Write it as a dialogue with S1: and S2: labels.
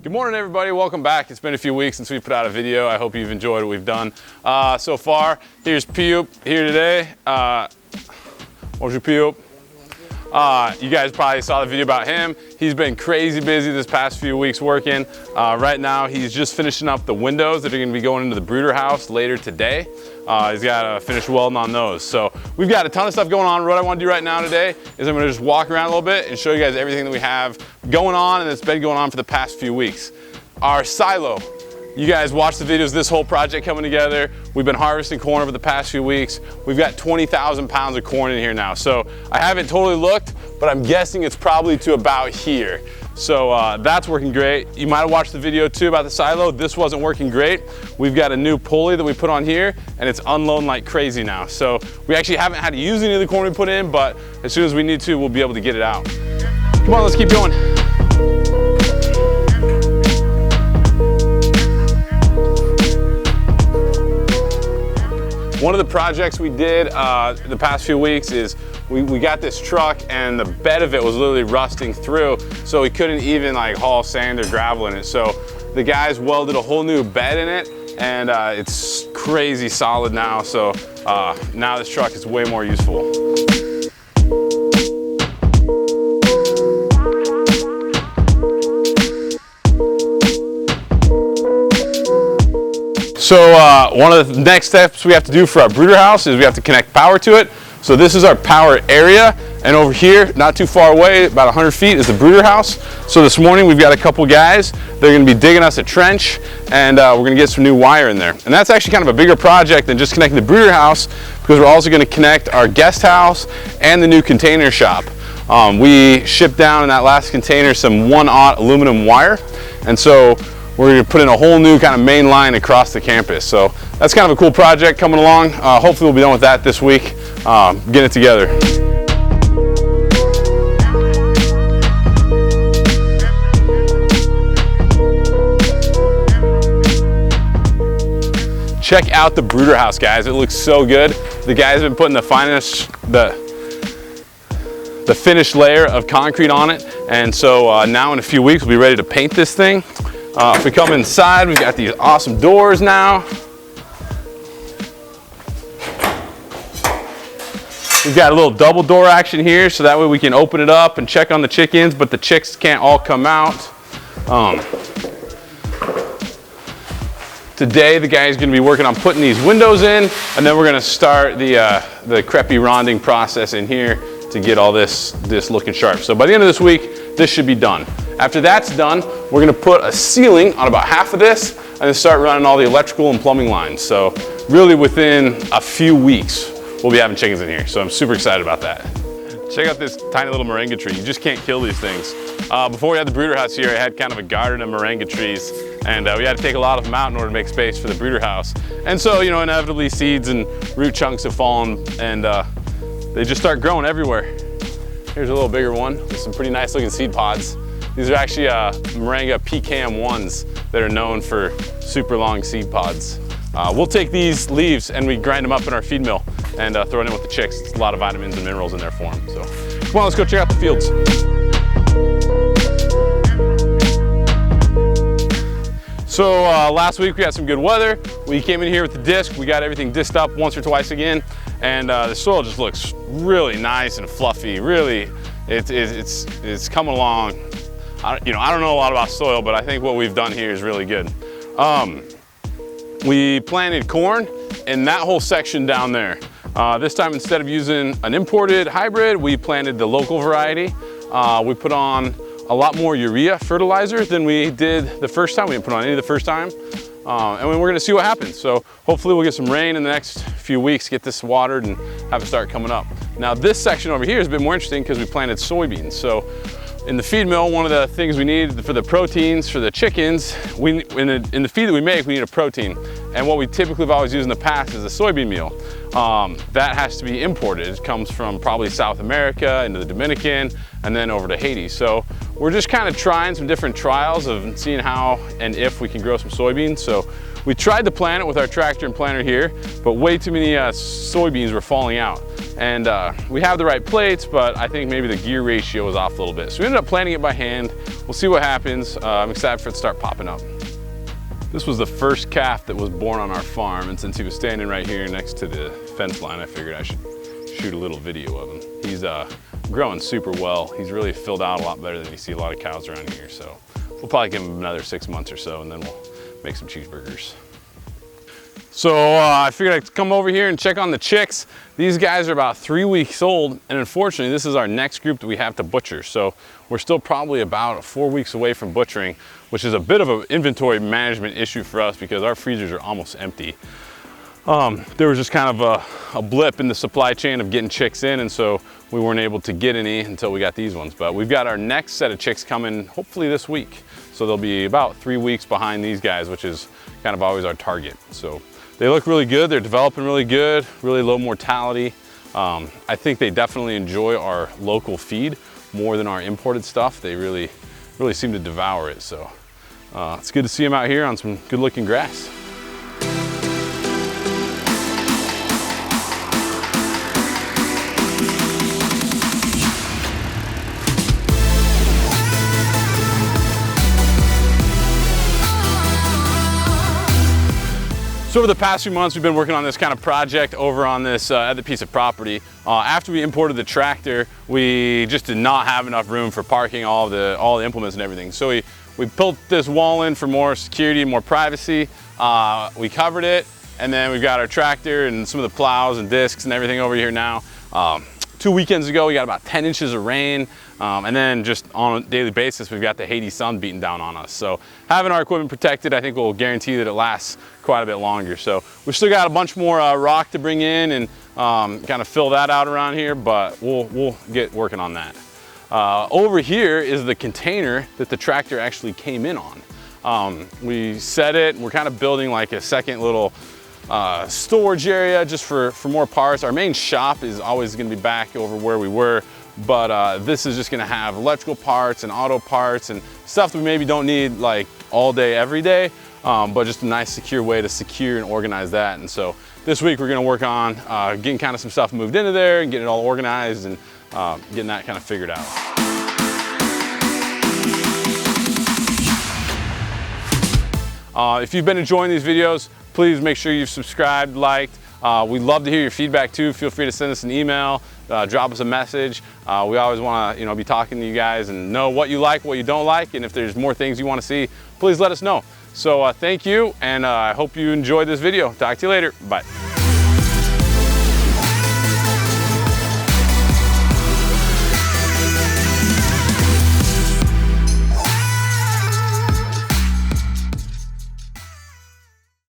S1: Good morning, everybody. Welcome back. It's been a few weeks since we put out a video. I hope you've enjoyed what we've done so far. Here's Pioop here today. Bonjour, Pioop. You guys probably saw the video about him. He's been crazy busy this past few weeks working. Right now, he's just finishing up the windows that are gonna be going into the Brooder house later today. He's got to finish welding on those. So we've got a ton of stuff going on. What I want to do right now today is I'm gonna just walk around a little bit and show you guys everything that we have going on and that's been going on for the past few weeks. Our silo. You guys watched the videos, this whole project coming together. We've been harvesting corn over the past few weeks. We've got 20,000 pounds of corn in here now. So I haven't totally looked, but I'm guessing it's probably to about here. So that's working great. You might have watched the video too about the silo. This wasn't working great. We've got a new pulley that we put on here and it's unloading like crazy now. So we actually haven't had to use any of the corn we put in, but as soon as we need to, we'll be able to get it out. Come on, let's keep going. One of the projects we did the past few weeks is we got this truck and the bed of it was literally rusting through, so we couldn't even like haul sand or gravel in it. So the guys welded a whole new bed in it and it's crazy solid now. So now this truck is way more useful. So one of the next steps we have to do for our brooder house is we have to connect power to it. So this is our power area, and over here, not too far away, about 100 feet, is the brooder house. So this morning we've got a couple guys. They're gonna be digging us a trench, and we're gonna get some new wire in there. And that's actually kind of a bigger project than just connecting the brooder house, because we're also gonna connect our guest house and the new container shop. We shipped down in that last container some 1/0 aluminum wire, and so we're gonna put in a whole new kind of main line across the campus. So that's kind of a cool project coming along. Hopefully we'll be done with that this week, getting it together. Check out the brooder house, guys. It looks so good. The guys have been putting the finished layer of concrete on it. And so now in a few weeks, we'll be ready to paint this thing. If we come inside, we've got these awesome doors now. We've got a little double door action here, so that way we can open it up and check on the chickens, but the chicks can't all come out. Today, the guy is going to be working on putting these windows in, and then we're going to start the crepe ronding process in here to get all this looking sharp. So by the end of this week, this should be done. After that's done, we're gonna put a ceiling on about half of this and then start running all the electrical and plumbing lines. So really within a few weeks, we'll be having chickens in here. So I'm super excited about that. Check out this tiny little moringa tree. You just can't kill these things. Before we had the brooder house here, I had kind of a garden of moringa trees, and we had to take a lot of them out in order to make space for the brooder house. And so, you know, inevitably seeds and root chunks have fallen, and they just start growing everywhere. Here's a little bigger one with some pretty nice looking seed pods. These are actually moringa pecan ones that are known for super long seed pods. We'll take these leaves and we grind them up in our feed mill and throw it in with the chicks. It's a lot of vitamins and minerals in there for them. So come on, let's go check out the fields. So last week we had some good weather. We came in here with the disc. We got everything disced up once or twice again, and the soil just looks really nice and fluffy. Really, it's coming along. I don't know a lot about soil, but I think what we've done here is really good. We planted corn in that whole section down there. This time, instead of using an imported hybrid, we planted the local variety. We put on a lot more urea fertilizer than we did the first time. We didn't put on any the first time. And we're gonna see what happens. So hopefully we'll get some rain in the next few weeks, get this watered and have it start coming up. Now this section over here has been more interesting because we planted soybeans. So in the feed mill, one of the things we need for the proteins for the chickens, in the feed that we make, we need a protein. And what we typically have always used in the past is the soybean meal. That has to be imported. It comes from probably South America into the Dominican and then over to Haiti. So we're just kind of trying some different trials of seeing how and if we can grow some soybeans. So we tried to plant it with our tractor and planter here, but way too many soybeans were falling out. And we have the right plates, but I think maybe the gear ratio was off a little bit. So we ended up planting it by hand. we'll see what happens. I'm excited for it to start popping up. This was the first calf that was born on our farm, and since he was standing right here next to the fence line, I figured I should shoot a little video of him. He's growing super well. He's really filled out a lot better than you see a lot of cows around here. So we'll probably give him another 6 months or so, and then we'll make some cheeseburgers. So I figured I'd come over here and check on the chicks. These guys are about 3 weeks old, and unfortunately this is our next group that we have to butcher. So we're still probably about 4 weeks away from butchering, which is a bit of an inventory management issue for us because our freezers are almost empty. There was just kind of a blip in the supply chain of getting chicks in, and so we weren't able to get any until we got these ones. But we've got our next set of chicks coming hopefully this week. So they'll be about 3 weeks behind these guys, which is kind of always our target. So they look really good. They're developing really good, really low mortality. I think they definitely enjoy our local feed more than our imported stuff. They really seem to devour it. So it's good to see them out here on some good looking grass. So over the past few months, we've been working on this kind of project over on this other piece of property. After we imported the tractor, we just did not have enough room for parking all the implements and everything. So we built this wall in for more security and more privacy. We covered it, and then we've got our tractor and some of the plows and discs and everything over here now. 2 weekends ago, we got about 10 inches of rain. And then just on a daily basis, we've got the Haiti sun beating down on us. So having our equipment protected, I think will guarantee that it lasts quite a bit longer. So we've still got a bunch more rock to bring in and kind of fill that out around here, but we'll get working on that. Over here is the container that the tractor actually came in on. We set it, we're kind of building like a second little storage area just for more parts. Our main shop is always gonna be back over where we were, but this is just gonna have electrical parts and auto parts and stuff that we maybe don't need like all day, every day, but just a nice secure way to secure and organize that. And so this week we're gonna work on getting kind of some stuff moved into there and getting it all organized and getting that kind of figured out. If you've been enjoying these videos, please make sure you've subscribed, liked. We'd love to hear your feedback too. Feel free to send us an email, drop us a message. We always want to, be talking to you guys and know what you like, what you don't like, and if there's more things you want to see, please let us know. So thank you, and I hope you enjoyed this video. Talk to you later. Bye.